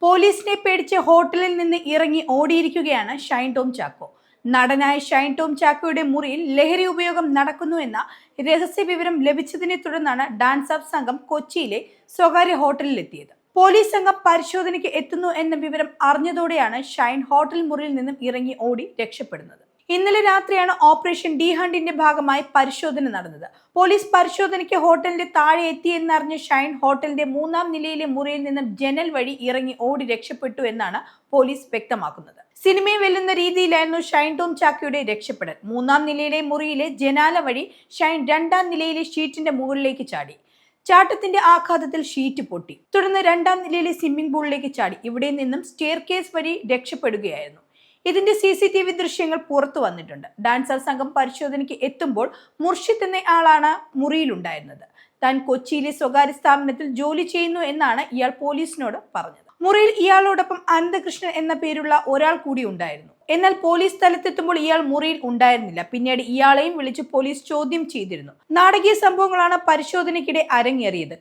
പോലീസിനെ പേടിച്ച് ഹോട്ടലിൽ നിന്ന് ഇറങ്ങി ഓടിയിരിക്കുകയാണ് ഷൈൻ ടോം ചാക്കോ. നടനായ ഷൈൻ ടോം ചാക്കോയുടെ മുറിയിൽ ലഹരി ഉപയോഗം നടക്കുന്നു എന്ന രഹസ്യ വിവരം ലഭിച്ചതിനെ തുടർന്നാണ് ഡാൻസ് ഓഫ് സംഘം കൊച്ചിയിലെ സ്വകാര്യ ഹോട്ടലിലെത്തിയത്. പോലീസ് സംഘം പരിശോധനയ്ക്ക് എത്തുന്നു എന്ന വിവരം അറിഞ്ഞതോടെയാണ് ഷൈൻ ഹോട്ടൽ മുറിയിൽ നിന്നും ഇറങ്ങി ഓടി രക്ഷപ്പെടുന്നത്. ഇന്നലെ രാത്രിയാണ് ഓപ്പറേഷൻ ഡി ഹണ്ടിന്റെ ഭാഗമായി പരിശോധന നടന്നത്. പോലീസ് പരിശോധനയ്ക്ക് ഹോട്ടലിന്റെ താഴെ എത്തിയെന്നറിഞ്ഞ ഷൈൻ ഹോട്ടലിന്റെ 3-ാം നിലയിലെ മുറിയിൽ നിന്നും ജനൽ വഴി ഇറങ്ങി ഓടി രക്ഷപ്പെട്ടു എന്നാണ് പോലീസ് വ്യക്തമാക്കുന്നത്. സിനിമയെ വെല്ലുന്ന രീതിയിലായിരുന്നു ഷൈൻ ടോം ചാക്കോയുടെ രക്ഷപ്പെടൽ. 3-ാം നിലയിലെ മുറിയിലെ ജനാല വഴി ഷൈൻ 2-ാം നിലയിലെ ഷീറ്റിന്റെ മുകളിലേക്ക് ചാടി. ചാട്ടത്തിന്റെ ആഘാതത്തിൽ ഷീറ്റ് പൊട്ടി. തുടർന്ന് 2-ാം നിലയിലെ സ്വിമ്മിംഗ് പൂളിലേക്ക് ചാടി. ഇവിടെ നിന്നും സ്റ്റെയർ കേസ് വഴി രക്ഷപ്പെടുകയായിരുന്നു. ഇതിന്റെ CCTV ദൃശ്യങ്ങൾ പുറത്തു വന്നിട്ടുണ്ട്. ഡാൻസ് ഓഫ് സംഘം പരിശോധനയ്ക്ക് എത്തുമ്പോൾ മുർഷിദ് എന്ന ആളാണ് മുറിയിലുണ്ടായിരുന്നത്. താൻ കൊച്ചിയിലെ സ്വകാര്യ സ്ഥാപനത്തിൽ ജോലി ചെയ്യുന്നു എന്നാണ് ഇയാൾ പോലീസിനോട് പറഞ്ഞത്. മുറിയിൽ ഇയാളോടൊപ്പം അനന്തകൃഷ്ണൻ എന്ന പേരുള്ള ഒരാൾ കൂടി ഉണ്ടായിരുന്നു. എന്നാൽ പോലീസ് സ്ഥലത്തെത്തുമ്പോൾ ഇയാൾ മുറിയിൽ ഉണ്ടായിരുന്നില്ല. പിന്നീട് ഇയാളെയും വിളിച്ച് പോലീസ് ചോദ്യം ചെയ്തിരുന്നു. നാടകീയ സംഭവങ്ങളാണ് പരിശോധനയ്ക്കിടെ അരങ്ങേറിയത്.